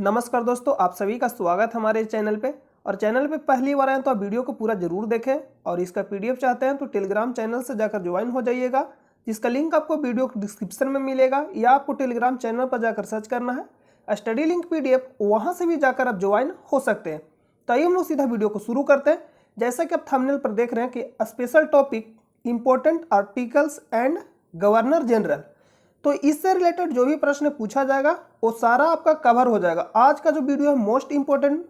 नमस्कार दोस्तों, आप सभी का स्वागत हमारे चैनल पे। और चैनल पे पहली बार आए तो आप वीडियो को पूरा जरूर देखें और इसका पीडीएफ चाहते हैं तो टेलीग्राम चैनल से जाकर ज्वाइन हो जाइएगा, जिसका लिंक आपको वीडियो डिस्क्रिप्शन में मिलेगा या आपको टेलीग्राम चैनल पर जाकर सर्च करना है स्टडी लिंक पीडीएफ, वहाँ से भी जाकर आप ज्वाइन हो सकते हैं। तो आइए हम लोग सीधा वीडियो को शुरू करते हैं। जैसा कि आप थंबनेल पर देख रहे हैं कि special topic important articles and governor general, तो इससे रिलेटेड जो भी प्रश्न पूछा जाएगा वो सारा आपका कवर हो जाएगा। आज का जो वीडियो है मोस्ट इंपॉर्टेंट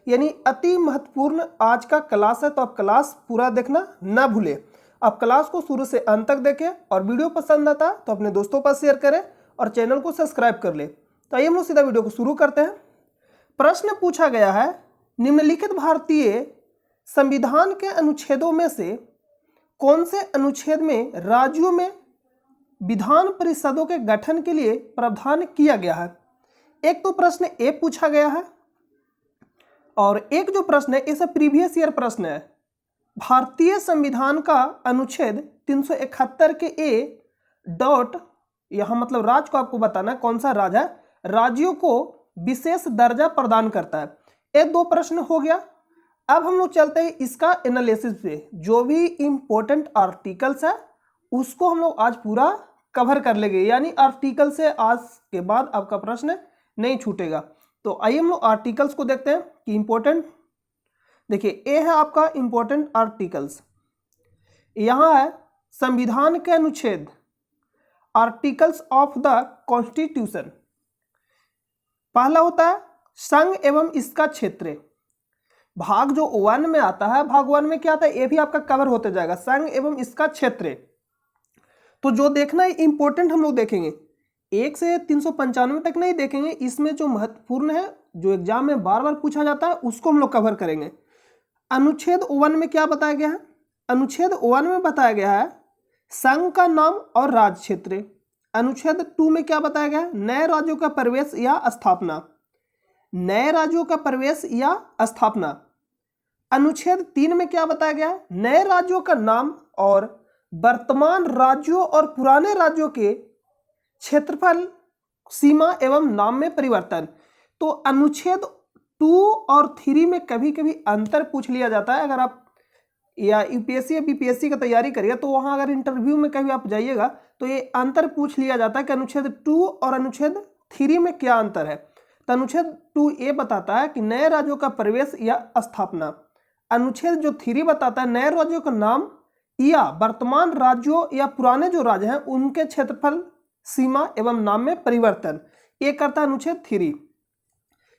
यानी अति महत्वपूर्ण आज का क्लास है, तो आप क्लास पूरा देखना ना भूलें। आप क्लास को शुरू से अंत तक देखें और वीडियो पसंद आता है तो अपने दोस्तों पर शेयर करें और चैनल को सब्सक्राइब कर ले। तो आइए हम लोग सीधा वीडियो को शुरू करते हैं। प्रश्न पूछा गया है, निम्नलिखित भारतीय संविधान के अनुच्छेदों में से कौन से अनुच्छेद में राज्यों में विधान परिषदों के गठन के लिए प्रावधान किया गया है। एक तो प्रश्न ए पूछा गया है और एक जो प्रश्न है इसे प्रीवियस ईयर प्रश्न है। भारतीय संविधान का अनुच्छेद 371 के ए डॉट, यहां मतलब राज्य को आपको बताना कौन सा राज्य है, राज्यों को विशेष दर्जा प्रदान करता है। ये दो प्रश्न हो गया। अब हम लोग चलते हैं इसका एनालिसिस पे। जो भी इंपॉर्टेंट आर्टिकल्स है उसको हम लोग आज पूरा कवर कर लेंगे, यानी आर्टिकल से आज के बाद आपका प्रश्न नहीं छूटेगा। तो आइए हम लोग आर्टिकल्स को देखते हैं कि इंपॉर्टेंट, देखिए ए है आपका इंपॉर्टेंट आर्टिकल्स। यहां है संविधान के अनुच्छेद, आर्टिकल्स ऑफ द कॉन्स्टिट्यूशन। पहला होता है संघ एवं इसका क्षेत्र। भाग जो 1 में आता है, भाग 1 में क्या आता है ये भी आपका कवर होते जाएगा, संघ एवं इसका क्षेत्र। तो जो देखना है इंपॉर्टेंट हम लोग देखेंगे, 1 से 395 तक नहीं देखेंगे, इसमें जो महत्वपूर्ण है जो एग्जाम में बार बार पूछा जाता है उसको हम लोग कवर करेंगे। अनुच्छेद 1 में क्या बताया गया है? अनुच्छेद 1 में बताया गया है संघ का नाम और राज्य क्षेत्र। अनुच्छेद 2 में क्या बताया गया है? नए राज्यों का प्रवेश या स्थापना, नए राज्यों का प्रवेश या स्थापना। अनुच्छेद 3 में क्या बताया गया है? नए राज्यों का नाम और वर्तमान राज्यों और पुराने राज्यों के क्षेत्रफल, सीमा एवं नाम में परिवर्तन। तो अनुच्छेद 2 और 3 में कभी कभी अंतर पूछ लिया जाता है। अगर आप या यूपीएससी या बीपीएससी का तैयारी करिए तो वहां अगर इंटरव्यू में कभी आप जाइएगा तो ये अंतर पूछ लिया जाता है कि अनुच्छेद 2 और अनुच्छेद 3 में क्या अंतर है। तो अनुच्छेद 2 ये बताता है कि नए राज्यों का प्रवेश या स्थापना। अनुच्छेद जो 3 बताता है नए राज्यों का नाम या वर्तमान राज्यों या पुराने जो राज्य हैं उनके क्षेत्रफल, सीमा एवं नाम में परिवर्तन। ये करता है अनुच्छेद 3,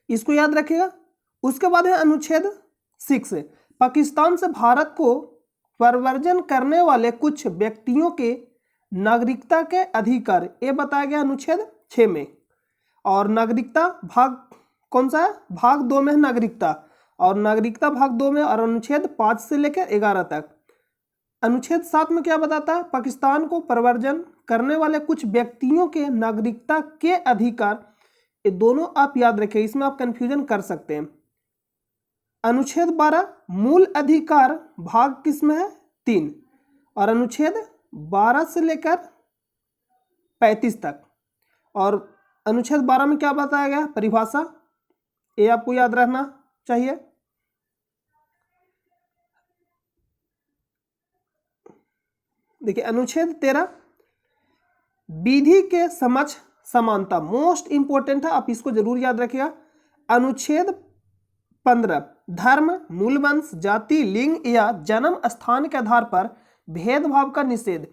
इसको याद रखिएगा। उसके बाद है अनुच्छेद 6, पाकिस्तान से भारत को प्रव्रजन करने वाले कुछ व्यक्तियों के नागरिकता के अधिकार, ये बताया गया अनुच्छेद 6 में। और नागरिकता भाग कौन सा है? भाग 2 में है नागरिकता, और नागरिकता भाग 2 में और अनुच्छेद 5 से लेकर 11 तक। अनुच्छेद 7 में क्या बताता है? पाकिस्तान को प्रव्रजन करने वाले कुछ व्यक्तियों के नागरिकता के अधिकार। ये दोनों आप याद रखें, इसमें आप कंफ्यूजन कर सकते हैं। अनुच्छेद 12 मूल अधिकार भाग किस में है? 3, और अनुच्छेद 12 से लेकर 35 तक। और अनुच्छेद 12 में क्या बताया गया? परिभाषा, ये आपको याद रखना चाहिए। देखिए अनुच्छेद 13 विधि के समक्ष समानता, मोस्ट इंपोर्टेंट है, आप इसको जरूर याद रखिएगा। अनुच्छेद 15 धर्म, मूल वंश, जाति, लिंग या जन्म स्थान के आधार पर भेदभाव का निषेध।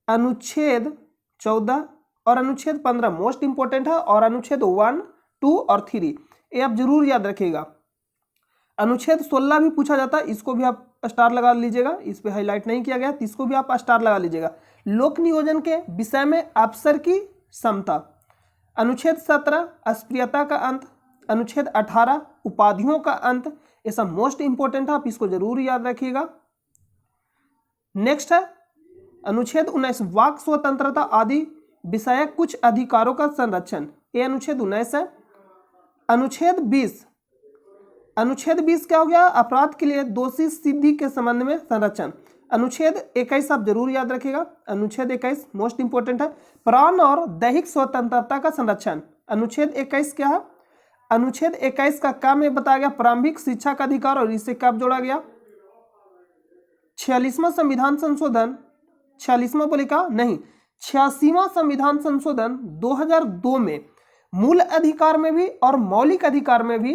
अनुच्छेद 14 और अनुच्छेद 15 मोस्ट इंपोर्टेंट है, और अनुच्छेद 1, 2 और 3 ये आप जरूर याद रखिएगा। अनुच्छेद 16 भी पूछा जाता है, इसको भी आप स्टार लगा लीजिएगा, इस पे हाईलाइट नहीं किया गया तो इसको भी आप स्टार लगा लीजिएगा। लोक नियोजन के विषय में अफसर की समता। अनुच्छेद 17 अस्पृश्यता का अंत। अनुच्छेद 18 उपाधियों का अंत। ये सब मोस्ट इंपोर्टेंट है, आप इसको जरूर याद रखिएगा। नेक्स्ट है अनुच्छेद 19 वाक स्वतंत्रता आदि विषय कुछ अधिकारों का संरक्षण, ये अनुच्छेद 19 है। अनुच्छेद 20 क्या हो गया? अपराध के लिए दोषी सिद्धि के संबंध में संरक्षण। अनुच्छेद 21 आप जरूर याद रखिएगा, अनुच्छेद 21 मोस्ट इंपोर्टेंट है। प्राण और दैहिक स्वतंत्रता का संरक्षण। अनुच्छेद 21 क्या है? अनुच्छेद 21 का क्या में बताया गया, प्रारंभिक शिक्षा का अधिकार, और इससे कब जोड़ा गया, 46वां संविधान संशोधन, 46वां बोले का नहीं, 86वां संविधान संशोधन 2002 में मूल अधिकार में भी और मौलिक अधिकार में भी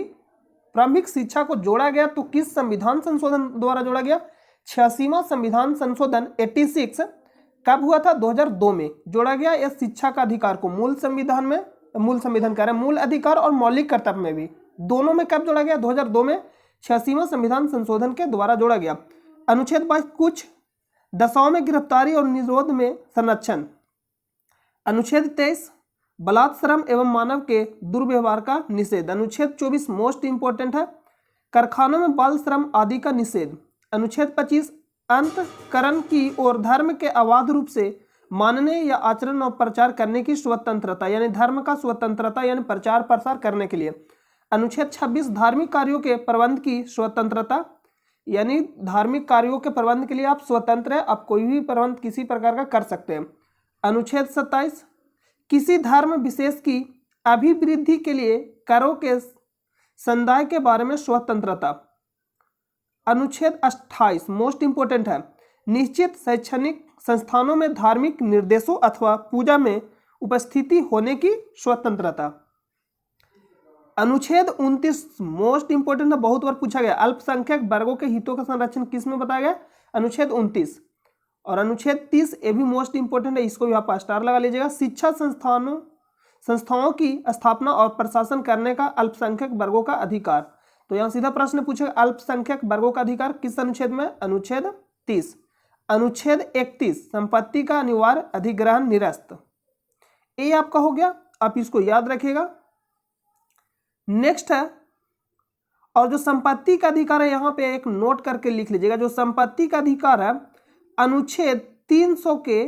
प्रारंभिक शिक्षा को जोड़ा गया। तो किस संविधान संशोधन द्वारा जोड़ा गया, 86वां संविधान संशोधन 86 कब हुआ था, 2002 में जोड़ा गया। यह शिक्षा का अधिकार को मूल संविधान कह रहे हैं, मूल अधिकार और मौलिक कर्तव्य में भी, दोनों में कब जोड़ा गया, 2002 में 86वां संविधान संशोधन के द्वारा जोड़ा गया। अनुच्छेद 22 कुछ दशाओं में गिरफ्तारी और निरोध में संरक्षण। अनुच्छेद 23 बलात्कार एवं मानव के दुर्व्यवहार का निषेध। अनुच्छेद 24 मोस्ट इंपोर्टेंट है, कारखानों में बाल श्रम आदि का निषेध। अनुच्छेद 25 अंतकरण की और धर्म के अबाध रूप से मानने या आचरण और प्रचार करने की स्वतंत्रता, यानी धर्म का स्वतंत्रता यानी प्रचार प्रसार करने के लिए। अनुच्छेद 26 धार्मिक कार्यों के प्रबंध की स्वतंत्रता, यानी धार्मिक कार्यों के प्रबंध के लिए आप स्वतंत्र हैं, आप कोई भी प्रबंध किसी प्रकार का कर सकते हैं। अनुच्छेद 27 किसी धर्म विशेष की अभिवृद्धि के लिए करों के संदाय के बारे में स्वतंत्रता। अनुच्छेद 28 मोस्ट इंपोर्टेंट है, निश्चित शैक्षणिक संस्थानों में धार्मिक निर्देशों अथवा पूजा में उपस्थिति होने की स्वतंत्रता। अनुच्छेद 29 मोस्ट इंपोर्टेंट है, बहुत बार पूछा गया, अल्पसंख्यक वर्गों के हितों का संरक्षण किस में बताया गया, अनुच्छेद 29। और अनुच्छेद 30 ये भी मोस्ट इंपोर्टेंट है, इसको भी आप स्टार लगा लीजिएगा, शिक्षा संस्थाओं की स्थापना और प्रशासन करने का अल्पसंख्यक वर्गों का अधिकार। तो यहाँ सीधा प्रश्न पूछेगा, अल्पसंख्यक वर्गों का अधिकार किस अनुच्छेद में, अनुच्छेद 30। अनुच्छेद 31 संपत्ति का अनिवार्य अधिग्रहण निरस्त, ये आपका हो गया, आप इसको याद रखिएगा। नेक्स्ट है, और जो संपत्ति का अधिकार है यहाँ पे एक नोट करके लिख लीजिएगा, जो संपत्ति का अधिकार है अनुच्छेद 300 के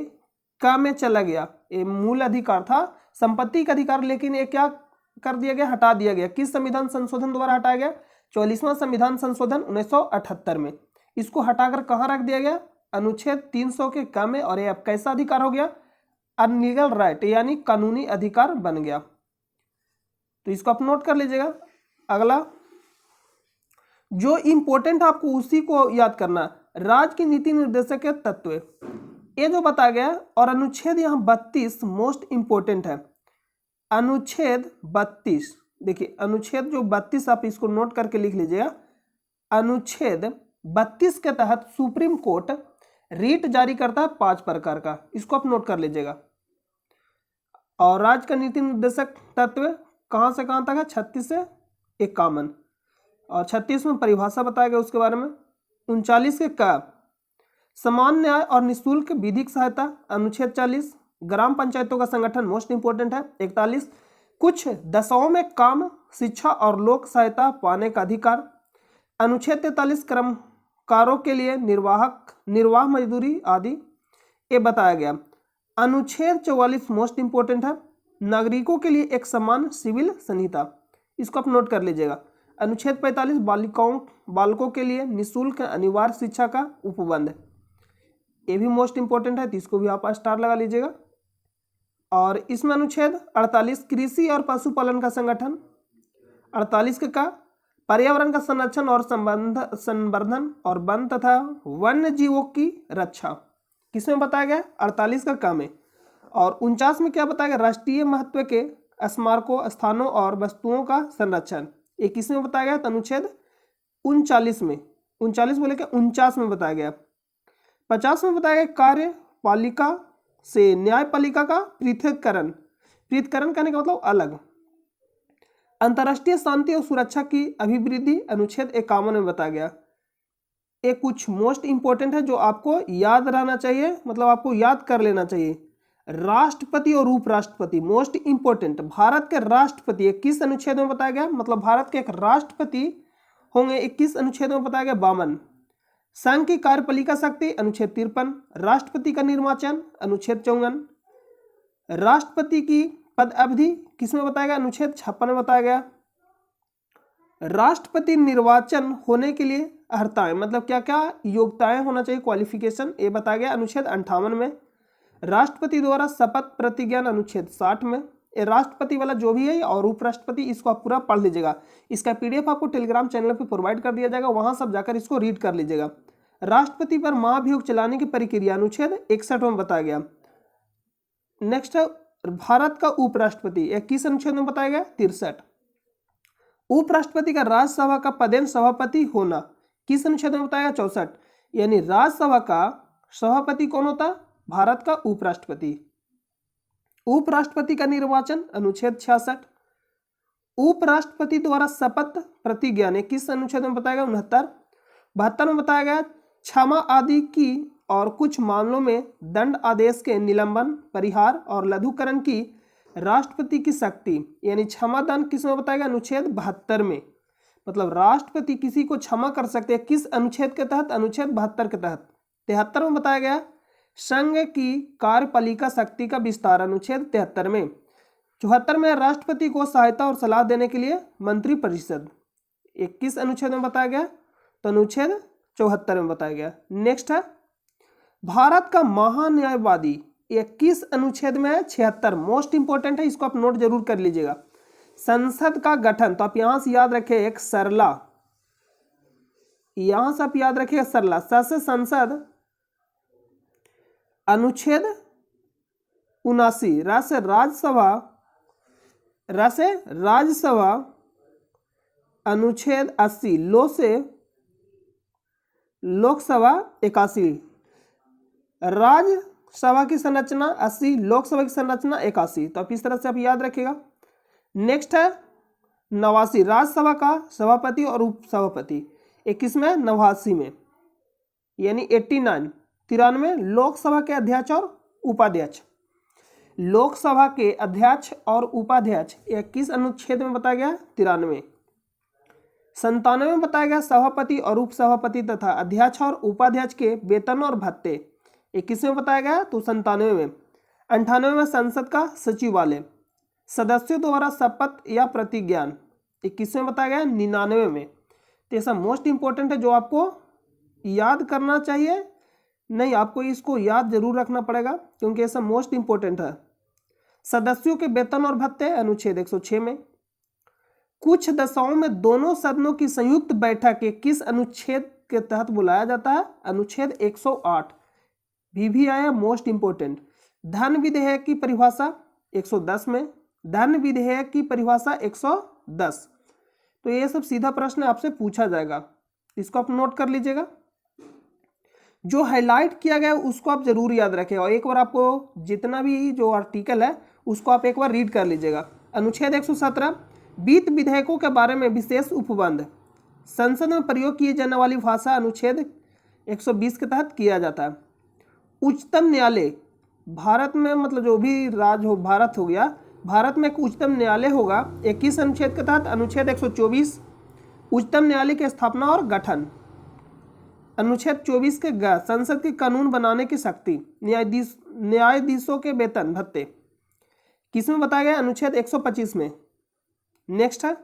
का में चला गया, ये मूल अधिकार था संपत्ति का अधिकार, लेकिन ये क्या कर दिया गया, हटा दिया गया। किस संविधान संशोधन द्वारा हटाया गया, 44वां संविधान संशोधन 1978 में। इसको हटाकर कहाँ रख दिया गया, अनुच्छेद 300 के का में, और ये अब कैसा अधिकार हो गया, अनलीगल राइट यानी कानूनी अधिकार बन गया। तो इसको आप नोट कर लीजिएगा। अगला जो इंपॉर्टेंट आपको उसी को याद करना, राज्य की नीति निर्देशक के तत्व, ये जो बताया गया। और अनुच्छेद यहाँ 32 मोस्ट इंपोर्टेंट है, अनुच्छेद 32, देखिए अनुच्छेद जो 32 आप इसको नोट करके लिख लीजिएगा। अनुच्छेद 32 के तहत सुप्रीम कोर्ट रीट जारी करता है 5 प्रकार का, इसको आप नोट कर लीजिएगा। और राज्य का नीति निर्देशक तत्व कहाँ से कहाँ तक है, 36 से 51, और 36 में परिभाषा बताया गया उसके बारे में। 39 के का समान न्याय और निःशुल्क विधिक सहायता, अनुच्छेद 40 ग्राम पंचायतों का संगठन मोस्ट इंपोर्टेंट है। 41 कुछ दशाओं में काम, शिक्षा और लोक सहायता पाने का अधिकार। अनुच्छेद 43 कर्मकारों के लिए निर्वाह मजदूरी आदि ये बताया गया। अनुच्छेद 44 मोस्ट इंपोर्टेंट है, नागरिकों के लिए एक समान सिविल संहिता, इसको आप नोट कर लीजिएगा। अनुच्छेद 45 बालकों के लिए निःशुल्क अनिवार्य शिक्षा का उपबंध, ये भी मोस्ट इंपोर्टेंट है, तो इसको भी आप स्टार लगा लीजिएगा। और इसमें अनुच्छेद 48 कृषि और पशुपालन का संगठन। 48 के का पर्यावरण का संरक्षण और संवर्धन और वन तथा वन्य जीवों की रक्षा, किसमें बताया गया, 48 का काम है। और 49 में क्या बताया गया, राष्ट्रीय महत्व के स्मारकों, स्थानों और वस्तुओं का संरक्षण, ये किसमें बताया गया, अनुच्छेद 39 में, 39 बोले क्या 49 में बताया गया। 50 में बताया गया कार्यपालिका से न्यायपालिका का पृथक्करण करने का मतलब अलग। अंतर्राष्ट्रीय शांति और सुरक्षा की अभिवृद्धि, अनुच्छेद 51 में बताया गया। ये कुछ मोस्ट इंपोर्टेंट है जो आपको याद रहना चाहिए, मतलब आपको याद कर लेना चाहिए। राष्ट्रपति और उपराष्ट्रपति मोस्ट इंपोर्टेंट, भारत के राष्ट्रपति 21 अनुच्छेद में बताया गया, मतलब भारत के एक राष्ट्रपति होंगे, 21 अनुच्छेद में बताया गया। 52 संघ की कार्यपालिका शक्ति, अनुच्छेद 53। राष्ट्रपति का निर्वाचन, अनुच्छेद 54। राष्ट्रपति की पद अवधि किसमें बताया गया, अनुच्छेद 56 में बताया गया। राष्ट्रपति निर्वाचन होने के लिए अर्हताएं, मतलब क्या क्या योग्यताएं होना चाहिए, क्वालिफिकेशन, ये बताया गया अनुच्छेद 58 में। राष्ट्रपति द्वारा शपथ प्रतिज्ञान, अनुच्छेद 60 में। ये राष्ट्रपति वाला जो भी है और उपराष्ट्रपति, इसको आप पूरा पढ़ लीजिएगा। इसका पीडीएफ आपको टेलीग्राम चैनल पे प्रोवाइड कर दिया जाएगा, वहां सब जाकर इसको रीड कर लीजिएगा। राष्ट्रपति पर महाभियोग चलाने की प्रक्रिया अनुच्छेद 61 में बताया गया। नेक्स्ट है भारत का उपराष्ट्रपति, 21 अनुच्छेद में बताया गया 63। उपराष्ट्रपति का राज्यसभा का पदेन सभापति होना किस अनुच्छेद में बताया गया 64। यानी राज्यसभा का सभापति कौन होता, भारत का उपराष्ट्रपति। उपराष्ट्रपति का निर्वाचन अनुच्छेद 66। उपराष्ट्रपति द्वारा शपथ प्रतिज्ञा किस अनुच्छेद में बताया गया 69। 72 में बताया गया क्षमा आदि की और कुछ मामलों में दंड आदेश के निलंबन, परिहार और लघुकरण की राष्ट्रपति की शक्ति, यानी क्षमा दान किस में बताया गया अनुच्छेद 72 में। मतलब राष्ट्रपति किसी को क्षमा कर सकते हैं किस अनुच्छेद के तहत, अनुच्छेद 72 के तहत। 73 में बताया गया संघ की कार्यपालिका शक्ति का विस्तार, अनुच्छेद 73 में। 74 में राष्ट्रपति को सहायता और सलाह देने के लिए मंत्रिपरिषद, 21 अनुच्छेद में बताया गया, तो अनुच्छेद 74 में बताया गया। नेक्स्ट है भारत का महान्यायवादी, 21 अनुच्छेद में है 76, मोस्ट इंपोर्टेंट है, इसको आप नोट जरूर कर लीजिएगा। संसद का गठन, तो आप यहां से याद रखें एक सरला, यहां से आप याद रखिए सरला, से संसद, अनुच्छेद 79, राज्यसभा, राज्यसभा अनुच्छेद 80, लो से लोकसभा 81, राज्यसभा की संरचना 80, लोकसभा की संरचना 81, तो आप इस तरह से आप याद रखिएगा। नेक्स्ट है 89, राज्यसभा का सभापति और उपसभापति, 21 में 89 में, यानी 89। 93 लोकसभा के अध्यक्ष और उपाध्यक्ष, लोकसभा के अध्यक्ष और उपाध्यक्ष 21 अनुच्छेद में बताया गया 93। 97 में बताया गया सभापति और उपसभापति तथा अध्यक्ष और उपाध्यक्ष के वेतन और भत्ते, 21 में बताया गया, तो 97 में। 98 में संसद का सचिवालय, सदस्यों द्वारा शपथ या प्रतिज्ञान, 21 में बताया गया, 99 में। तो ऐसा मोस्ट इंपॉर्टेंट है जो आपको याद करना चाहिए, नहीं आपको इसको याद जरूर रखना पड़ेगा क्योंकि ऐसा मोस्ट इंपॉर्टेंट है। सदस्यों के वेतन और भत्ते, अनुच्छेद 106 में। कुछ दशाओं में दोनों सदनों की संयुक्त बैठक के किस अनुच्छेद के तहत बुलाया जाता है, अनुच्छेद 108। भी आया मोस्ट इंपोर्टेंट। धन विधेयक की परिभाषा 110 में, धन विधेयक की परिभाषा 110। तो ये सब सीधा प्रश्न आपसे पूछा जाएगा, इसको आप नोट कर लीजिएगा। जो हाईलाइट किया गया उसको आप जरूर याद रखें और एक बार आपको जितना भी जो आर्टिकल है उसको आप एक बार रीड कर लीजिएगा। अनुच्छेद 117 वित्त विधेयकों के बारे में विशेष उपबंध, संसद में प्रयोग किए जाने वाली भाषा, अनुच्छेद 120 के तहत किया जाता है। उच्चतम न्यायालय भारत में, मतलब जो भी राज्य हो भारत हो गया, भारत में एक उच्चतम न्यायालय होगा 21 अनुच्छेद के तहत, अनुच्छेद 124। उच्चतम न्यायालय की स्थापना और गठन, अनुच्छेद 24 के ग, संसद के कानून बनाने की शक्ति, न्यायाधीशों के वेतन भत्ते, किसमें बताया गया, अनुच्छेद 125 में। नेक्स्ट है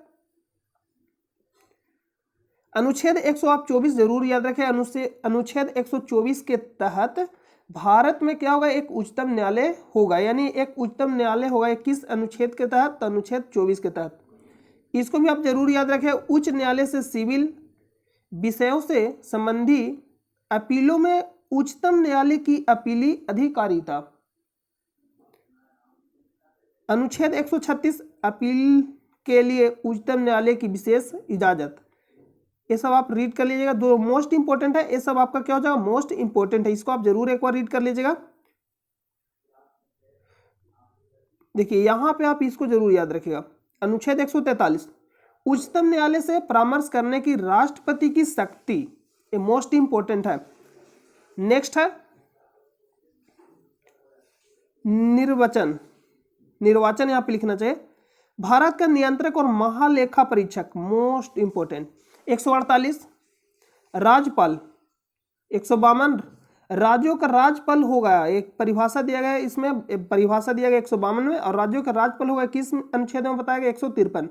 अनुच्छेद 124 जरूर याद रखें। अनुच्छेद 124 के तहत भारत में क्या होगा, एक उच्चतम न्यायालय होगा, यानी एक उच्चतम न्यायालय होगा 21 अनुच्छेद के तहत, अनुच्छेद 24 के तहत। इसको भी आप जरूर याद रखें। उच्च न्यायालय से सिविल विषयों से संबंधी अपीलों में उच्चतम न्यायालय की अपीली अधिकारिता, अनुच्छेद 136 अपील के लिए उच्चतम न्यायालय की विशेष इजाजत। ये सब आप रीड कर लीजिएगा, दो मोस्ट इंपोर्टेंट है, ये सब आपका क्या हो जाएगा, मोस्ट इंपोर्टेंट है, इसको आप जरूर एक बार रीड कर लीजिएगा। देखिए यहां पे आप इसको जरूर याद रखिएगा। अनुच्छेद 143 उच्चतम न्यायालय से परामर्श करने की राष्ट्रपति की शक्ति, ये मोस्ट इंपोर्टेंट है। नेक्स्ट है निर्वाचन यहां पे लिखना चाहिए। भारत का नियंत्रक और महालेखा परीक्षक, मोस्ट इंपोर्टेंट। 148 राज्यपाल, 152 राज्यों का राज्यपाल होगा, एक परिभाषा दिया गया है, इसमें परिभाषा दिया गया 152 में, और राज्यों का राज्यपाल होगा किस अनुच्छेद में बताया गया, 153।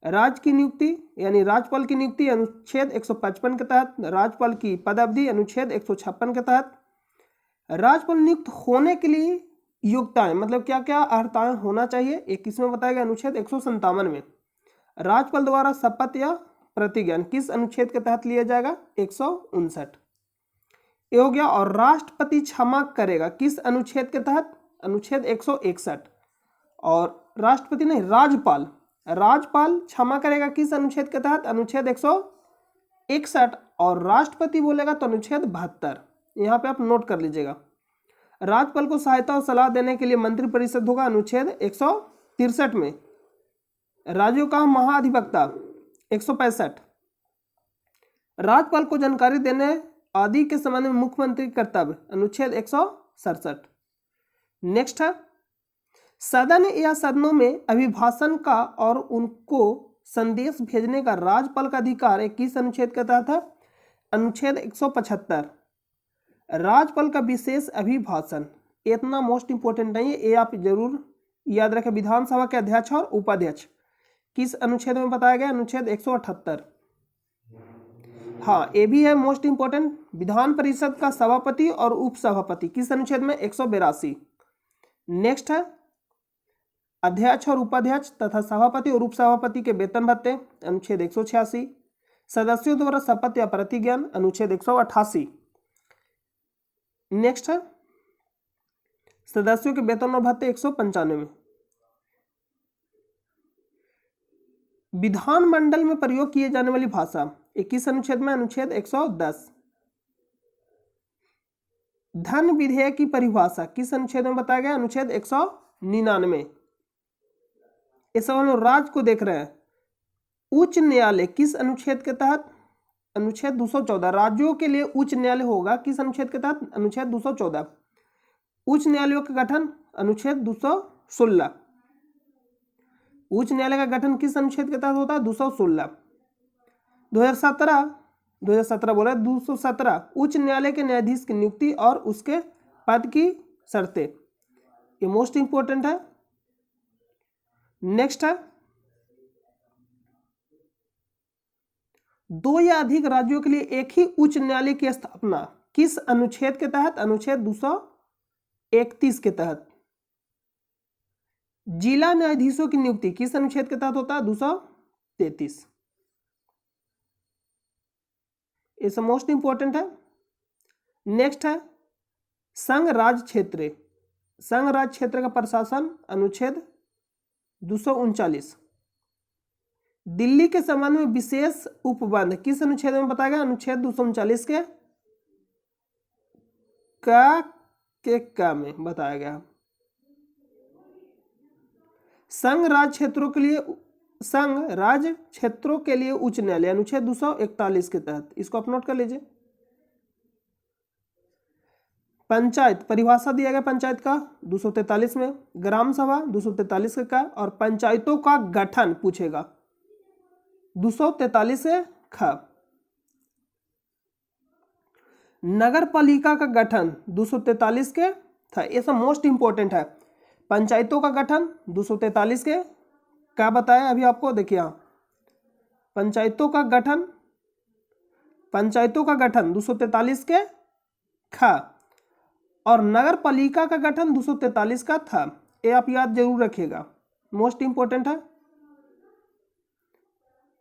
राज्य की नियुक्ति यानी राज्यपाल की नियुक्ति अनुच्छेद 155 के तहत, राज्यपाल की पदावधि अनुच्छेद 156 के तहत। राज्यपाल नियुक्त होने के लिए योग्यताएं, मतलब क्या क्या अर्हताएं होना चाहिए, एक किसमें बताया गया अनुच्छेद 157 में। राज्यपाल द्वारा शपथ या प्रतिज्ञान किस अनुच्छेद के तहत लिया जाएगा, 159 ये हो गया। और राष्ट्रपति क्षमा करेगा किस अनुच्छेद के तहत, अनुच्छेद 161। और राष्ट्रपति नहीं, राज्यपाल, राज्यपाल क्षमा करेगा किस अनुच्छेद के तहत, अनुच्छेद 161। और राष्ट्रपति बोलेगा तो अनुच्छेद 72। यहाँ पे आप नोट कर लीजिएगा। राज्यपाल को सहायता और सलाह देने के लिए मंत्रिपरिषद होगा, अनुच्छेद 163 में। राज्यों का महाधिवक्ता 165। राज्यपाल को जानकारी देने आदि के संबंध में मुख्यमंत्री कर्तव्य, अनुच्छेद 167। नेक्स्ट है सदन या सदनों में अभिभाषण का और उनको संदेश भेजने का राज्यपाल का अधिकार किस अनुच्छेद के तहत है, अनुच्छेद 175। राज्यपाल का विशेष अभिभाषण, इतना मोस्ट इंपोर्टेंट नहीं है, ये आप जरूर याद रखें। विधानसभा के अध्यक्ष और उपाध्यक्ष किस अनुच्छेद में बताया गया, अनुच्छेद 178। हाँ, ये भी है मोस्ट इंपोर्टेंट। विधान परिषद का सभापति और उपसभापति किस अनुच्छेद में, 182। नेक्स्ट है अध्यक्ष और उपाध्यक्ष तथा सभापति और उपसभापति के वेतन भत्ते, अनुच्छेद 186। सदस्यों द्वारा शपथ या प्रतिज्ञान, अनुच्छेद 188। नेक्स्ट है सदस्यों के वेतन और भत्ते 195 में। विधानमंडल में प्रयोग किए जाने वाली भाषा किस अनुच्छेद में, अनुच्छेद 110। धन विधेयक की परिभाषा किस अनुच्छेद में बताया गया, अनुच्छेद 199। इस सवाल में राज्य को देख रहे हैं। उच्च न्यायालय किस अनुच्छेद के तहत, अनुच्छेद 214। राज्यों के लिए उच्च न्यायालय होगा किस अनुच्छेद के तहत, अनुच्छेद 214। उच्च न्यायालयों का गठन, अनुच्छेद 216। उच्च न्यायालय का गठन किस अनुच्छेद के तहत होता है, 216। 2017 बोला 217 उच्च न्यायालय के न्यायाधीश की नियुक्ति और उसके पद की शर्तें, ये मोस्ट इंपोर्टेंट है। नेक्स्ट है दो या अधिक राज्यों के लिए एक ही उच्च न्यायालय की स्थापना किस अनुच्छेद के तहत, अनुच्छेद 231 के तहत। जिला न्यायाधीशों की नियुक्ति किस अनुच्छेद के तहत होता है, 233। ये मोस्ट इंपोर्टेंट है। नेक्स्ट है संघ राज्य क्षेत्र, संघ राज्य क्षेत्र का प्रशासन, अनुच्छेद 239। दिल्ली के संबंध में विशेष उपबंध किस अनुच्छेद में बताया गया, अनुच्छेद 239 के का में बताया गया। संघ राज्य क्षेत्रों के लिए, संघ राज्य क्षेत्रों के लिए उच्च न्यायालय, अनुच्छेद 241 के तहत, इसको आप नोट कर लीजिए। पंचायत परिभाषा दिया गया पंचायत का 243 में। ग्राम सभा 243 का, और पंचायतों का गठन पूछेगा 243 से ख। नगर पालिका का गठन 243 के था, ये सब मोस्ट इंपोर्टेंट है। पंचायतों का गठन 243 के क्या बताया अभी आपको, देखिए यहाँ पंचायतों का गठन 243 के ख, और नगर पालिका का गठन 243 का था। ये आप याद जरूर रखिएगा, मोस्ट इंपोर्टेंट है।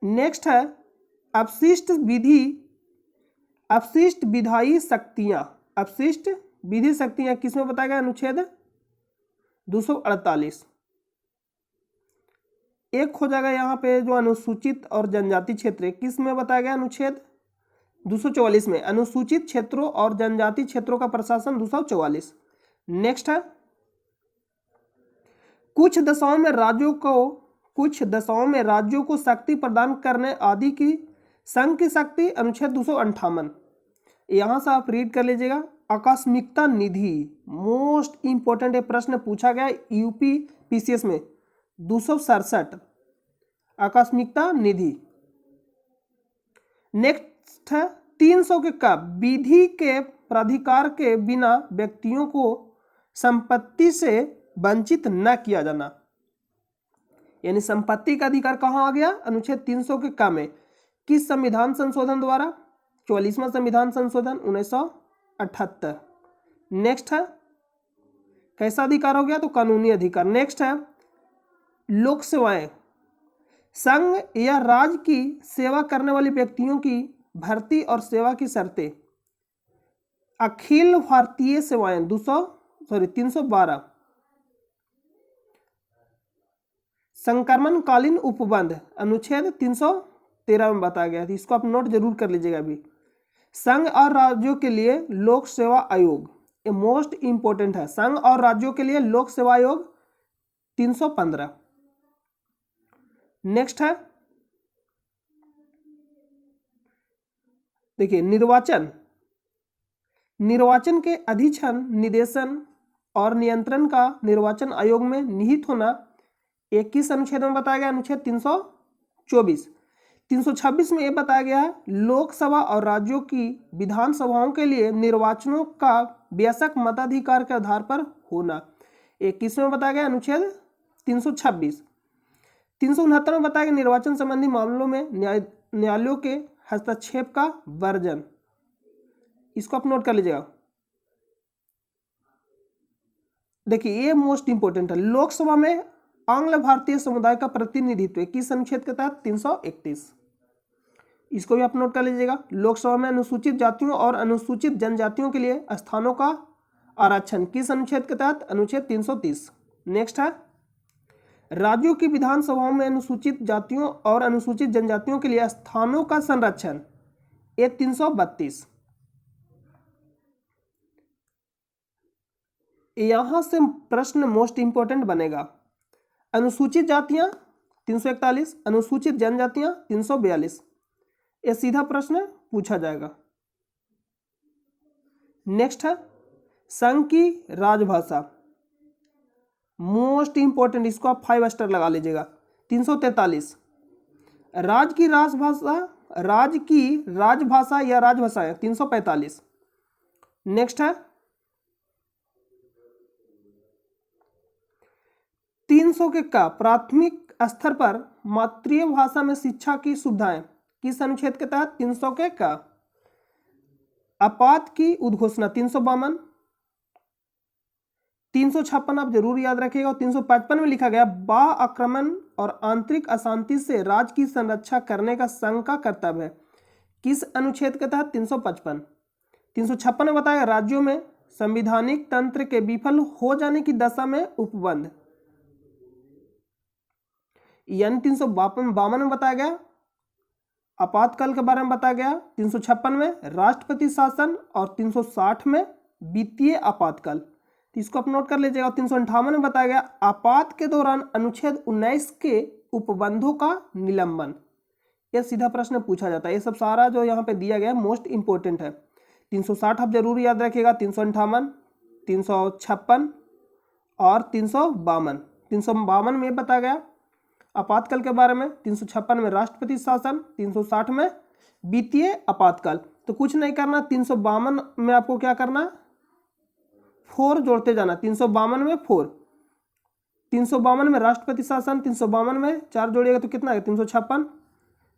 नेक्स्ट है अपशिष्ट विधायी शक्तियां, अपशिष्ट विधि शक्तियां किसमें बताया गया, अनुच्छेद 248। एक हो जाएगा यहाँ पे जो अनुसूचित और जनजाति क्षेत्र किस में बताया गया, अनुच्छेद 244 में। अनुसूचित क्षेत्रों और जनजाति क्षेत्रों का प्रशासन 244। नेक्स्ट है कुछ दशाओं में राज्यों को शक्ति प्रदान करने आदि की संघ की शक्ति, अनुच्छेद 258। यहां से आप रीड कर लीजिएगा। आकस्मिकता निधि मोस्ट इंपोर्टेंट है, प्रश्न पूछा गया यूपी पीसीएस में 267 आकस्मिकता निधि। नेक्स्ट है 300 के का विधि के प्राधिकार के बिना व्यक्तियों को संपत्ति से वंचित न किया जाना, यानी संपत्ति का अधिकार कहां आ गया, अनुच्छेद 300 के का में। किस संविधान संशोधन द्वारा, 44वां संविधान संशोधन 1978। नेक्स्ट है कैसा अधिकार हो गया? तो कानूनी अधिकार। नेक्स्ट है लोक सेवाएं, संघ या राज्य की सेवा करने वाले व्यक्तियों की भर्ती और सेवा की शर्तें। अखिल भारतीय सेवाएं 312। संक्रमणकालीन उपबंध अनुच्छेद 313 में बताया गया है, इसको आप नोट जरूर कर लीजिएगा अभी। संघ और राज्यों के लिए लोक सेवा आयोग, ये मोस्ट इंपोर्टेंट है। संघ और राज्यों के लिए लोक सेवा आयोग 315। नेक्स्ट है देखिए निर्वाचन के अधीक्षण, निदेशन और नियंत्रण का निर्वाचन आयोग में निहित होना 21 अनुच्छेद में बताया गया, अनुच्छेद 324। 326 में यह बताया गया है लोकसभा और राज्यों की विधानसभाओं के लिए निर्वाचनों का बेशक मताधिकार के आधार पर होना। 21 में बताया गया अनुच्छेद 326। 369 में बताया गया निर्वाचन संबंधी मामलों में न्यायालयों के हस्तक्षेप का वर्जन, इसको आप नोट कर लीजिएगा। देखिए ये मोस्ट इंपोर्टेंट है। लोकसभा में आंग्ल भारतीय समुदाय का प्रतिनिधित्व किस अनुच्छेद के तहत? 331, इसको भी आप नोट कर लीजिएगा। लोकसभा में अनुसूचित जातियों और अनुसूचित जनजातियों के लिए स्थानों का आरक्षण किस अनुच्छेद के तहत? अनुच्छेद 330। नेक्स्ट है राज्यों की विधानसभाओं में अनुसूचित जातियों और अनुसूचित जनजातियों के लिए स्थानों का संरक्षण, ये 332। यहां से प्रश्न मोस्ट इंपोर्टेंट बनेगा। अनुसूचित जातियां 341, अनुसूचित जनजातियां 342, ये सीधा प्रश्न पूछा जाएगा। नेक्स्ट है संघ की राजभाषा, मोस्ट इंपोर्टेंट, इसको आप 5 स्टार लगा लीजिएगा। 343 राज्य की राजभाषा या राजभाषाएं 345। नेक्स्ट है 300 के का प्राथमिक स्तर पर मातृभाषा में शिक्षा की सुविधाएं किस अनुच्छेद के तहत? 300 के का। आपात की उद्घोषणा 352। 356 आप जरूर याद रखिएगा। 355 में लिखा गया बा आक्रमण और आंतरिक अशांति से राज्य की संरक्षा करने का संघ का कर्तव्य है, किस अनुच्छेद के तहत? 355। 356 में बताया राज्यों में संवैधानिक तंत्र के विफल हो जाने की दशा में उपबंध, यानी 352 में बताया गया आपातकाल के बारे में बताया गया। 356 में राष्ट्रपति शासन और 360 में वित्तीय आपातकाल, तो इसको आप नोट कर लीजिएगा। 358 में बताया गया आपात के दौरान अनुच्छेद 19 के उपबंधों का निलंबन, यह सीधा प्रश्न पूछा जाता है। ये सब सारा जो यहाँ पे दिया गया मोस्ट इंपोर्टेंट है। 360 आप जरूर याद रखिएगा। 358, 356 और 352। 352 में बताया गया आपातकाल के बारे में, 356 में राष्ट्रपति शासन, 360 में वित्तीय आपातकाल। तो कुछ नहीं करना, 352 में आपको क्या करना, 4 जोड़ते जाना। 352 में 4, 352 में राष्ट्रपति शासन, 352 में 4 जोड़िएगा तो कितना है? 356।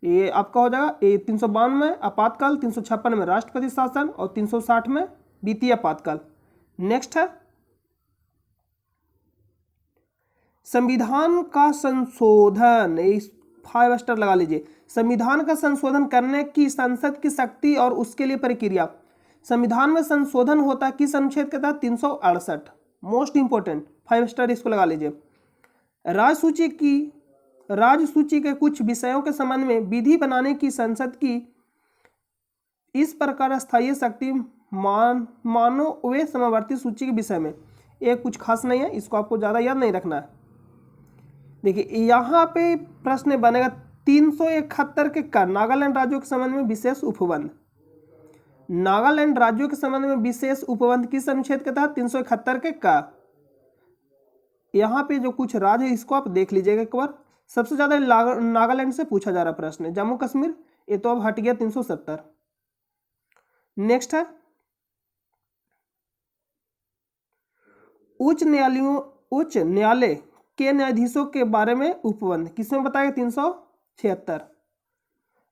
ये आपका हो जाएगा। ये 352 में आपातकाल, 356 में राष्ट्रपति शासन और 360 में वित्तीय आपातकाल। नेक्स्ट है संविधान का संशोधन, 5 स्टार लगा लीजिए। संविधान का संशोधन करने की संसद की शक्ति और उसके लिए प्रक्रिया। संविधान में संशोधन होता है किस अनुच्छेद के तहत? 368, मोस्ट इंपोर्टेंट, 5 स्टार इसको लगा लीजिए। राज्य सूची के कुछ विषयों के संबंध में विधि बनाने की संसद की इस प्रकार स्थायी शक्ति मानो वे समवर्ती सूची के विषय में, ये कुछ खास नहीं है, इसको आपको ज्यादा याद नहीं रखना है। देखिए यहाँ पे प्रश्न बनेगा 371 के का नागालैंड राज्यों के संबंध में विशेष उपबंध। नागालैंड राज्यों के संबंध में विशेष उपबंध किस अनुच्छेद के तहत? 371 के का। यहाँ पे जो कुछ राज्य है इसको आप देख लीजिएगा एक बार। सबसे ज्यादा नागालैंड से पूछा जा रहा प्रश्न है। जम्मू कश्मीर ये तो अब हट गया 370। नेक्स्ट है उच्च न्यायालय के न्यायाधीशों के बारे में उपबंध, किसमें बताया? 376।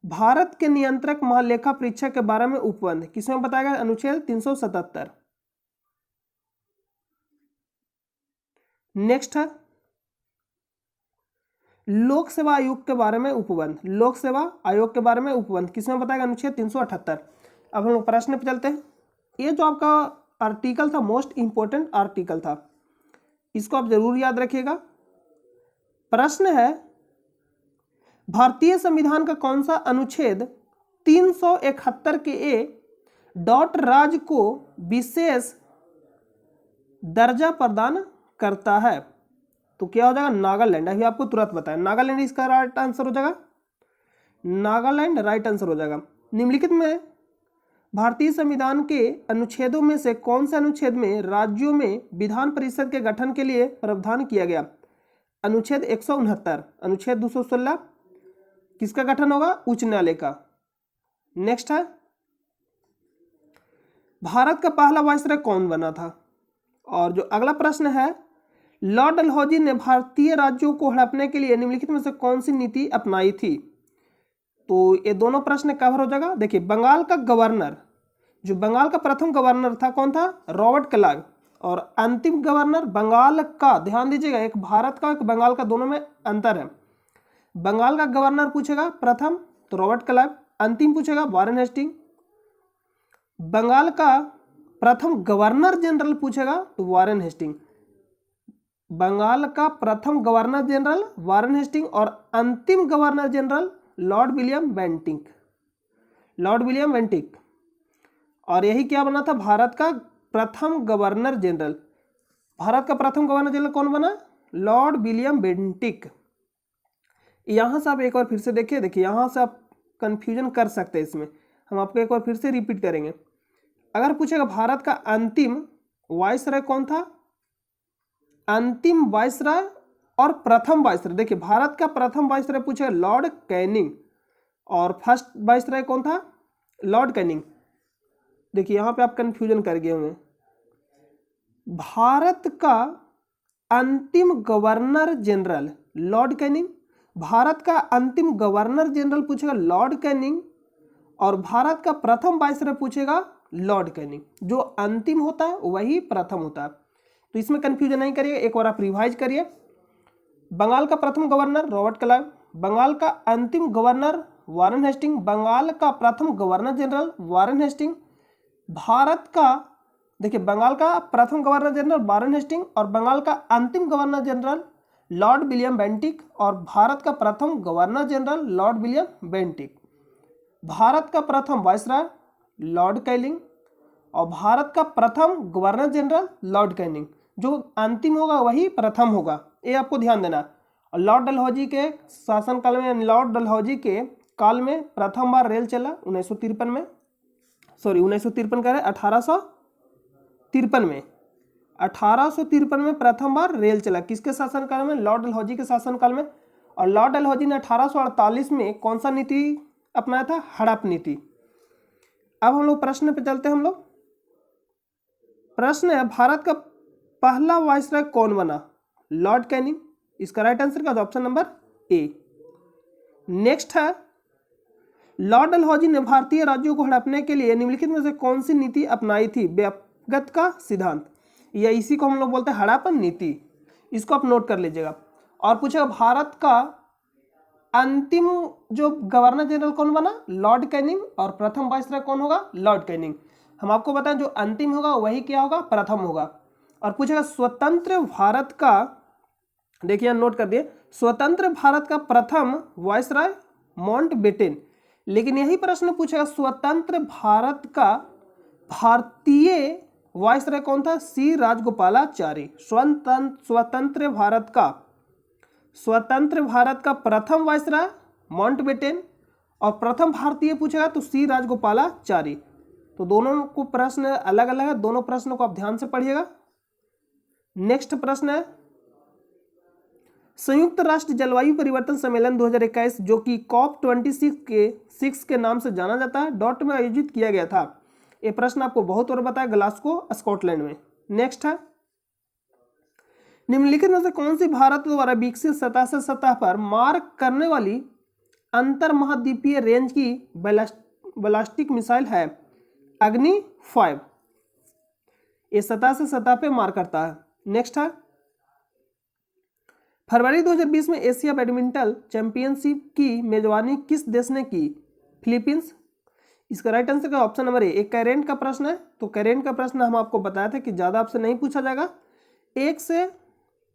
भारत के नियंत्रक महालेखा परीक्षक के बारे में उपबंध, किसमें बताया गया? अनुच्छेद 377। नेक्स्ट है लोक सेवा आयोग के बारे में उपबंध, लोक सेवा आयोग के बारे में उपबंध किसमें बताएगा, अनुच्छेद 378। अब हम लोग प्रश्न पे चलते हैं। ये जो आपका आर्टिकल था मोस्ट इंपॉर्टेंट आर्टिकल था, इसको आप जरूर याद रखिएगा। प्रश्न है भारतीय संविधान का कौन सा अनुच्छेद 371 के ए डॉट राज्य को विशेष दर्जा प्रदान करता है? तो क्या हो जाएगा, नागालैंड। अभी आपको तुरंत बताया, नागालैंड इसका राइट आंसर हो जाएगा, नागालैंड राइट आंसर हो जाएगा। निम्नलिखित में भारतीय संविधान के अनुच्छेदों में से कौन से अनुच्छेद में राज्यों में विधान परिषद के गठन के लिए प्रावधान किया गया? अनुच्छेद 169। अनुच्छेद 216 किसका गठन होगा, उच्च न्यायालय का। नेक्स्ट है भारत का पहला वायसराय कौन बना था? और जो अगला प्रश्न है लॉर्ड डलहौजी ने भारतीय राज्यों को हड़पने के लिए निम्नलिखित में से कौन सी नीति अपनाई थी? तो ये दोनों प्रश्न कवर हो जाएगा। देखिए बंगाल का गवर्नर, जो बंगाल का प्रथम गवर्नर था कौन था, रॉबर्ट क्लाइव। और अंतिम गवर्नर बंगाल का, ध्यान दीजिएगा, एक भारत का एक बंगाल का, दोनों में अंतर है। बंगाल का गवर्नर पूछेगा प्रथम तो रॉबर्ट क्लाइव, अंतिम पूछेगा वारेन हेस्टिंग। बंगाल का प्रथम गवर्नर जनरल पूछेगा तो वारेन हेस्टिंग। बंगाल का प्रथम गवर्नर जनरल वारेन हेस्टिंग और अंतिम governor general Lord William Bentinck, Lord William Bentinck. और यही क्या बना था, भारत का प्रथम गवर्नर जनरल। भारत का प्रथम गवर्नर जनरल कौन बना, लॉर्ड विलियम बेंटिक। यहां से आप एक बार फिर से देखिए, देखिए यहां से आप कंफ्यूजन कर सकते हैं, इसमें हम आपको एक बार फिर से रिपीट करेंगे। अगर पूछेगा भारत का अंतिम वायसराय कौन था, अंतिम वायसराय और प्रथम वायसराय, देखिए भारत का प्रथम वायसराय पूछेगा लॉर्ड कैनिंग और फर्स्ट वायसराय कौन था, लॉर्ड कैनिंग। देखिए यहां पे आप कंफ्यूजन कर गए होंगे। भारत का अंतिम governor general Lord Canning, Bharat का अंतिम गवर्नर जनरल पूछेगा लॉर्ड कैनिंग और भारत का प्रथम वायसराय पूछेगा लॉर्ड कैनिंग। जो अंतिम होता है वही प्रथम होता है, तो इसमें कंफ्यूजन नहीं करिए, एक बार आप रिवाइज करिए। बंगाल का प्रथम गवर्नर रॉबर्ट क्लाइव, बंगाल का अंतिम गवर्नर वारेन हेस्टिंग, बंगाल का प्रथम governor general Warren Hastings. Bharat का, देखिए बंगाल का प्रथम गवर्नर जनरल वारेन हेस्टिंग और बंगाल का अंतिम governor general Lord William Bentinck और भारत का प्रथम governor general Lord William Bentinck. Bharat का प्रथम वायसराय लॉर्ड कैनिंग और भारत का प्रथम गवर्नर जनरल लॉर्ड कैनिंग। जो अंतिम होगा वही प्रथम होगा, ये आपको ध्यान देना। और लॉर्ड डलहौजी के शासनकाल में, लॉर्ड डलहौजी के काल में प्रथम बार रेल चला 1953 में, सॉरी 1953 कह रहे 1853 में, 1853 में प्रथम बार रेल चला। किसके शासनकाल में, लॉर्ड डलहौजी के शासनकाल में। और लॉर्ड डलहौजी ने 1848 में कौन सा नीति अपनाया था, हड़प नीति। अब हम लोग प्रश्न पे चलते हैं। हम लोग प्रश्न है भारत का पहला वायसराय कौन बना, लॉर्ड कैनिंग। इसका राइट आंसर का ऑप्शन नंबर ए। नेक्स्ट है लॉर्ड डलहौजी ने भारतीय राज्यों को हड़पने के लिए निम्नलिखित में से कौन सी नीति अपनाई थी, व्यक्तिगत का सिद्धांत, या इसी को हम लोग बोलते हैं हड़पन नीति। इसको आप नोट कर लीजिएगा। और पूछेगा भारत का अंतिम जो गवर्नर जनरल कौन बना, लॉर्ड कैनिंग और प्रथम वायसराय कौन होगा, लॉर्ड कैनिंग। हम आपको बताएं जो अंतिम होगा वही क्या होगा, प्रथम होगा। और पूछेगा स्वतंत्र भारत का, देखिए नोट कर दिए, स्वतंत्र भारत का प्रथम वायसराय माउंटबेटन। लेकिन यही प्रश्न पूछेगा स्वतंत्र भारत का भारतीय वायसराय कौन था, सी राजगोपालाचारी। स्वतंत्र भारत का प्रथम वायसराय माउंटबेटन और प्रथम भारतीय पूछेगा तो सी राजगोपालाचारी। तो दोनों को प्रश्न अलग अलग है, दोनों प्रश्नों को आप ध्यान से पढ़िएगा। नेक्स्ट प्रश्न है संयुक्त राष्ट्र जलवायु परिवर्तन सम्मेलन 2021 जो कि COP26 के नाम से जाना जाता है, डॉट में आयोजित किया गया था। ये प्रश्न आपको बहुत बार बताया, ग्लासगो स्कॉटलैंड में। नेक्स्ट है निम्नलिखित में से कौन सी भारत द्वारा विकसित सतह से सतह पर मार करने वाली अंतर महाद्वीपीय रेंज की बैलिस्टिक मिसाइल है, अग्नि 5। ये सतह से सतह पे मार करता है। नेक्स्ट है फरवरी 2020 में एशिया बैडमिंटन चैंपियनशिप की मेजबानी किस देश ने की? फिलीपींस। इसका राइट आंसर का ऑप्शन नंबर ए। एक करेंट का प्रश्न है, तो करेंट का प्रश्न हम आपको बताया था कि ज़्यादा आपसे नहीं पूछा जाएगा, 1 से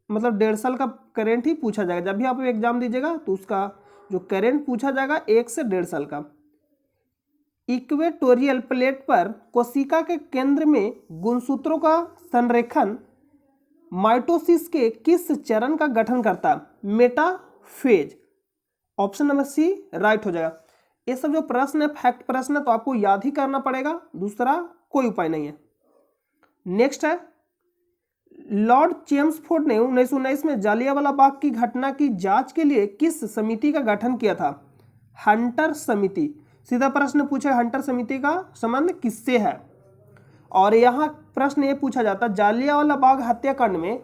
मतलब 1.5 साल का करेंट ही पूछा जाएगा। जब भी आप एग्जाम दीजिएगा तो उसका जो करेंट पूछा जाएगा 1 से 1.5 साल का। इक्वेटोरियल प्लेट पर कोशिका के केंद्र में गुणसूत्रों का संरेखण माइटोसिस के किस चरण का गठन करता? Metaphase. Option number C right हो जाएगा। ये सब जो प्रश्न है फैक्ट प्रश्न है, तो आपको याद ही करना पड़ेगा, दूसरा कोई उपाय नहीं है। नेक्स्ट है, लॉर्ड चेम्सफोर्ड ने 1919 में जालियांवाला बाग की घटना की जांच के लिए किस समिति का गठन किया था? हंटर समिति। सीधा प्रश्न पूछा, हंटर समिति का संबंध किससे है? और यहाँ प्रश्न ये पूछा जाता है, जालियांवाला बाग हत्याकांड में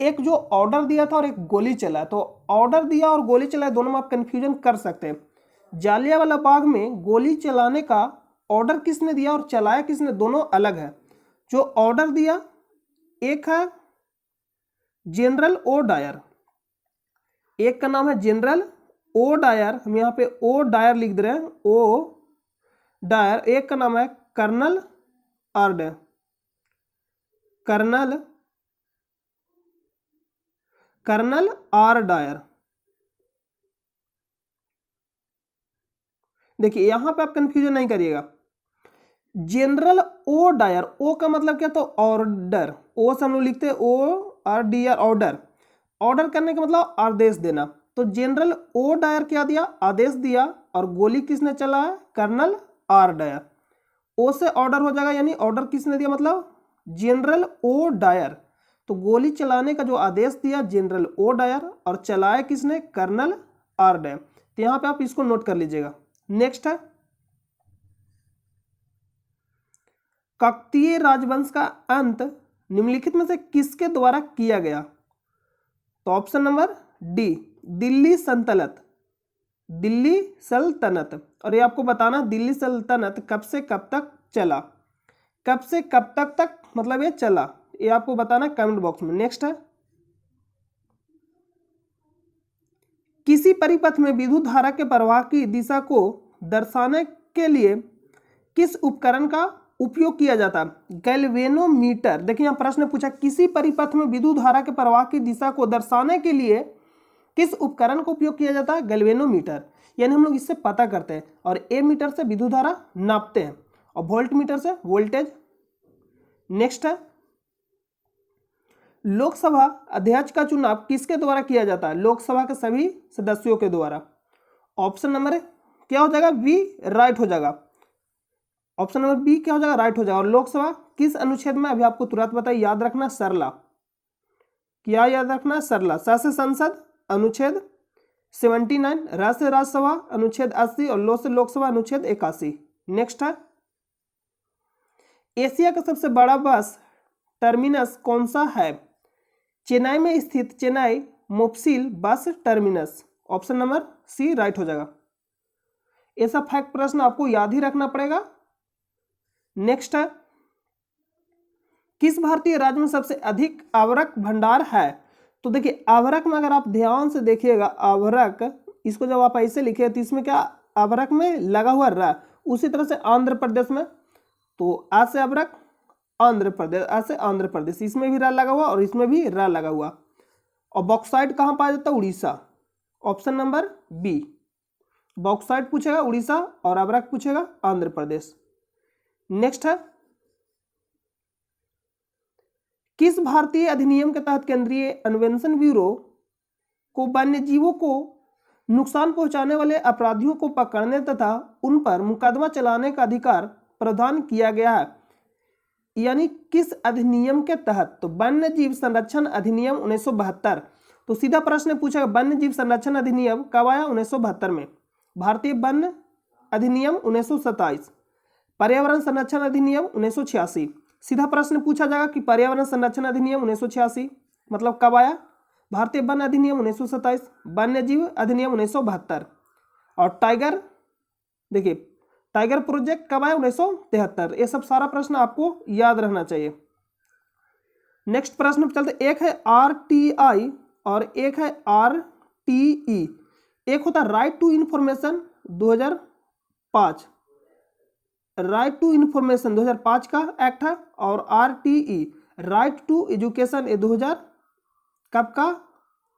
एक जो ऑर्डर दिया था और एक गोली चला, तो ऑर्डर दिया और गोली चला दोनों में आप कंफ्यूजन कर सकते हैं। जालियांवाला बाग में गोली चलाने का ऑर्डर किसने दिया और चलाया किसने, दोनों अलग है। जो ऑर्डर दिया एक है जनरल ओ डायर, एक का नाम है जनरल ओ डायर, हम यहाँ पे ओ डायर लिख दे रहे हैं, ओ डायर। एक का नाम है colonel order, colonel R Dyer. देखिए यहां पे आप कंफ्यूजन नहीं करिएगा। जनरल ओ डायर, ओ का मतलब क्या, तो ऑर्डर, ओ से हम लोग लिखते हैं O R D R, order. Order करने का मतलब आदेश देना। तो जनरल ओ डायर क्या दिया, आदेश दिया, और गोली किसने चलाया, कर्नल आर डायर। ओ से ऑर्डर हो जाएगा, यानी ऑर्डर किसने दिया, मतलब जनरल ओ डायर। तो गोली चलाने का जो आदेश दिया जनरल ओ डायर, और चलाया किसने, कर्नल आर डायर। तो यहां पे आप इसको नोट कर लीजिएगा। नेक्स्ट है, काकतीय राजवंश का अंत निम्नलिखित में से किसके द्वारा किया गया? तो ऑप्शन नंबर डी, दिल्ली सल्तनत, दिल्ली सल्तनत। और ये आपको बताना दिल्ली सल्तनत कब से कब तक चला, कब से कब तक मतलब ये चला, ये आपको बताना कमेंट बॉक्स में। नेक्स्ट है, किसी परिपथ में विद्युत धारा के प्रवाह की दिशा को दर्शाने के लिए किस उपकरण का उपयोग किया जाता है? गैल्वेनोमीटर। देखिए यहाँ प्रश्न पूछा, किसी परिपथ में विद्युत धारा के प्रवाह की दिशा को दर्शाने के लिए किस उपकरण का उपयोग किया जाता है? गैल्वेनोमीटर। यानी हम लोग इससे पता करते हैं, और ए मीटर से विद्युत धारा नापते हैं, और वोल्ट मीटर से वोल्टेज। नेक्स्ट है, लोकसभा अध्यक्ष का चुनाव किसके द्वारा किया जाता है? लोकसभा के सभी सदस्यों के द्वारा। ऑप्शन नंबर क्या हो जाएगा, बी राइट हो जाएगा। ऑप्शन नंबर बी क्या हो जाएगा, राइट हो जाएगा। और लोकसभा किस अनुच्छेद में, अभी आपको तुरंत बताइए, याद रखना सरला, क्या याद रखना, सरला। से संसद अनुच्छेद 79, र से राज्यसभा अनुच्छेद 80, और लो से लोकसभा अनुच्छेद 81। नेक्स्ट है, एशिया का सबसे बड़ा बस टर्मिनस कौन सा है? चेन्नई में स्थित Chennai mofussil bus terminus. Option number C right हो जाएगा। ऐसा फैक्ट प्रश्न आपको याद ही रखना पड़ेगा। नेक्स्ट है, किस भारतीय राज्य में सबसे अधिक आवर्क भंडार है? तो देखिए आवर्क में अगर आप ध्यान से देखिएगा, आवर्क इसको जब आप ऐसे लिखे तो इसमें क्या आवर्क में लगा हुआ रहा, उसी तरह से आंध्र प्रदेश में, तो आ से आवर्क आंध्र प्रदेश, आ से आंध्र प्रदेश, इसमें भी रा लगा हुआ और इसमें भी रा लगा हुआ। और बॉक्साइट कहाँ पाया जाता है? Orissa. Option number B, bauxite पूछेगा उड़ीसा और आवर्क पूछेगा आंध्र प्रदेश। नेक्स्ट है, किस भारतीय अधिनियम के तहत केंद्रीय अन्वेषण ब्यूरो को वन्यजीवों को नुकसान पहुंचाने वाले अपराधियों को पकड़ने तथा उन पर मुकदमा चलाने का अधिकार प्रदान किया गया है? यानी किस अधिनियम के तहत? तो वन्य जीव संरक्षण अधिनियम 1972। तो सीधा प्रश्न पूछा, वन्य जीव संरक्षण अधिनियम कब आया? 1972 में। भारतीय वन्य अधिनियम 1927, पर्यावरण संरक्षण अधिनियम 1986। सीधा प्रश्न पूछा जाएगा कि पर्यावरण संरक्षण अधिनियम 1986 मतलब कब आया? भारतीय वन अधिनियम 1927, वन्य जीव अधिनियम 1972। और टाइगर, देखिए टाइगर प्रोजेक्ट कब आया? 1973। ये सब सारा प्रश्न आपको याद रहना चाहिए। नेक्स्ट प्रश्न पर चलते, एक है RTI और एक है RTE। एक होता है right to information 2005, right to information 2005 का एक्ट है। और RTE राइट टू एजुकेशन ये 2000 कब का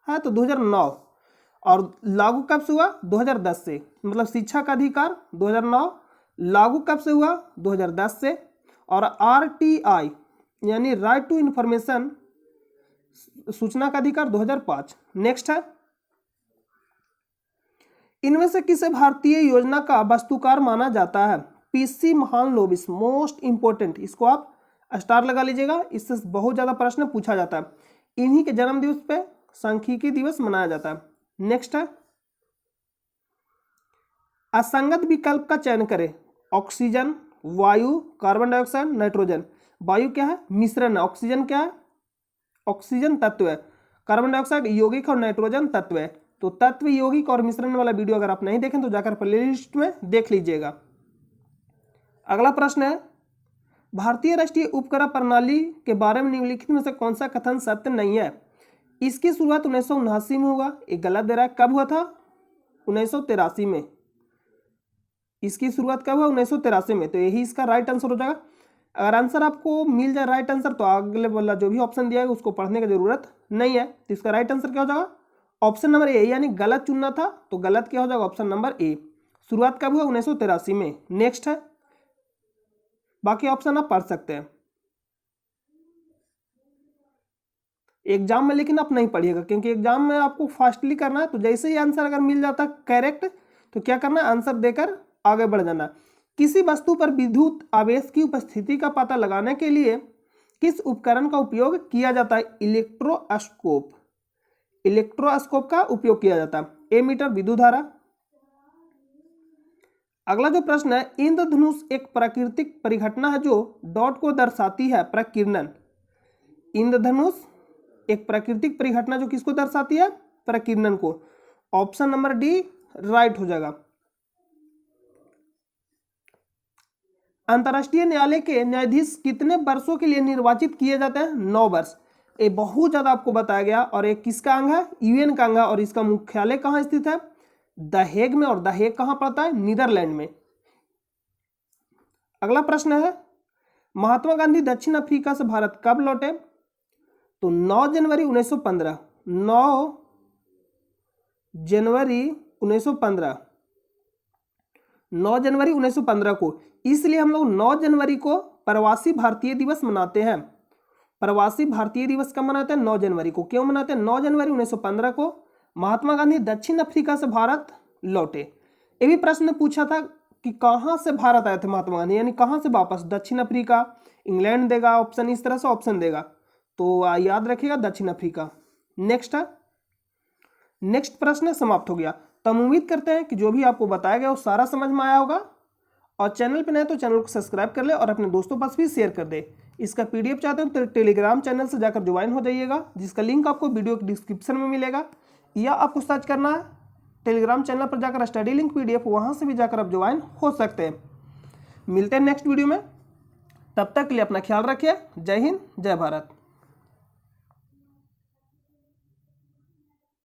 है, तो 2009। और लागू कब से हुआ, 2010 से, मतलब शिक्षा का अधिकार 2009, लागू कब से हुआ, 2010 से। और RTI यानी राइट टू इंफॉर्मेशन सूचना का अधिकार 2005। नेक्स्ट है, इनमें से किसे भारतीय योजना का वास्तुकार माना जाता है। PC महालनोबिस, मोस्ट इंपोर्टेंट, इसको आप स्टार लगा लीजिएगा, इससे बहुत ज्यादा प्रश्न पूछा जाता है। इन्हीं के जन्म दिवस पे सांख्यिकी दिवस मनाया जाता है। नेक्स्ट है, असंगत विकल्प का चयन करें। ऑक्सीजन, वायु, कार्बन डाइऑक्साइड, नाइट्रोजन। वायु क्या है, मिश्रण है। ऑक्सीजन क्या है, ऑक्सीजन तत्व है। कार्बन डाइऑक्साइड यौगिक और नाइट्रोजन तत्व है। तो तत्व, यौगिक और मिश्रण वाला वीडियो अगर आप नहीं देखें तो जाकर प्लेलिस्ट में देख लीजिएगा। अगला प्रश्न है, भारतीय राष्ट्रीय उपग्रह प्रणाली के बारे में निम्नलिखित में से कौन सा कथन सत्य नहीं है। इसकी शुरुआत 1979 में हुआ, एक गलत दे रहा है। कब हुआ था, 1983 में। इसकी शुरुआत कब हुआ, 1983 में, तो यही इसका राइट आंसर हो जाएगा। अगर आंसर आपको मिल जाए राइट आंसर, तो अगले वाला जो भी ऑप्शन दिया है उसको पढ़ने की जरूरत नहीं है। तो इसका राइट आंसर क्या हो जाएगा, ऑप्शन नंबर ए, यानी गलत चुनना था तो गलत क्या हो जाएगा, ऑप्शन नंबर ए। शुरुआत कब हुआ, 1983 में। नेक्स्ट है, बाकी ऑप्शन आप पढ़ सकते हैं एग्जाम में, लेकिन आप नहीं पढ़िएगा क्योंकि एग्जाम में आपको फास्टली करना है। तो जैसे ही आंसर अगर मिल जाता है करेक्ट, तो क्या करना है, आंसर देकर आगे बढ़ जाना। किसी वस्तु पर विद्युत आवेश की उपस्थिति का पता लगाने के लिए किस उपकरण का उपयोग किया जाता है। इलेक्ट्रोस्कोप, इलेक्ट्रोस्कोप का उपयोग किया जाता है। एमीटर, विद्युत धारा। अगला जो प्रश्न है, इंद्रधनुष एक प्राकृतिक परिघटना है जो डॉट को दर्शाती है, प्रकीर्णन। इंद्रधनुष एक प्राकृतिक परिघटना जो किसको दर्शाती है, प्रकीर्णन को। ऑप्शन नंबर डी राइट हो जाएगा। अंतर्राष्ट्रीय न्यायालय के न्यायाधीश कितने वर्षों के लिए निर्वाचित किए जाते हैं, 9 वर्ष। ये बहुत ज्यादा आपको बताया गया। और एक किसका अंग है, UN का अंग है। और इसका मुख्यालय कहाँ स्थित है, द हेग में। और द हेग कहाँ पड़ता है, नीदरलैंड में। अगला प्रश्न है, महात्मा गांधी दक्षिण अफ्रीका से भारत कब लौटे। तो 9 जनवरी 1915, 9 जनवरी 1915, 9 जनवरी 1915 को। इसलिए हम लोग 9 जनवरी को प्रवासी भारतीय दिवस मनाते हैं। प्रवासी भारतीय दिवस कब मनाते हैं, 9 जनवरी को। क्यों मनाते हैं, 9 जनवरी 1915 को महात्मा गांधी दक्षिण अफ्रीका से भारत लौटे। ये भी प्रश्न पूछा था कि कहां से भारत आए थे महात्मा गांधी, यानी कहां से वापस, दक्षिण अफ्रीका, इंग्लैंड देगा ऑप्शन, इस तरह से ऑप्शन देगा। तो याद रखिएगा दक्षिण अफ्रीका। नेक्स्ट है, नेक्स्ट प्रश्न समाप्त हो गया। तो हम उम्मीद करते हैं कि जो भी आपको बताया गया वो सारा समझ में आया होगा। और चैनल पे नए तो चैनल को सब्सक्राइब कर ले और अपने दोस्तों पास भी शेयर कर दे। इसका PDF चाहते हो तो टेलीग्राम चैनल से जाकर ज्वाइन हो जाइएगा, जिसका लिंक आपको वीडियो के डिस्क्रिप्शन में मिलेगा। या आपको सर्च करना है टेलीग्राम चैनल पर जाकर स्टडी लिंक PDF, वहाँ से भी जाकर आप ज्वाइन हो सकते हैं। मिलते हैं नेक्स्ट वीडियो में, तब तक के लिए अपना ख्याल रखिए। जय हिंद, जय भारत।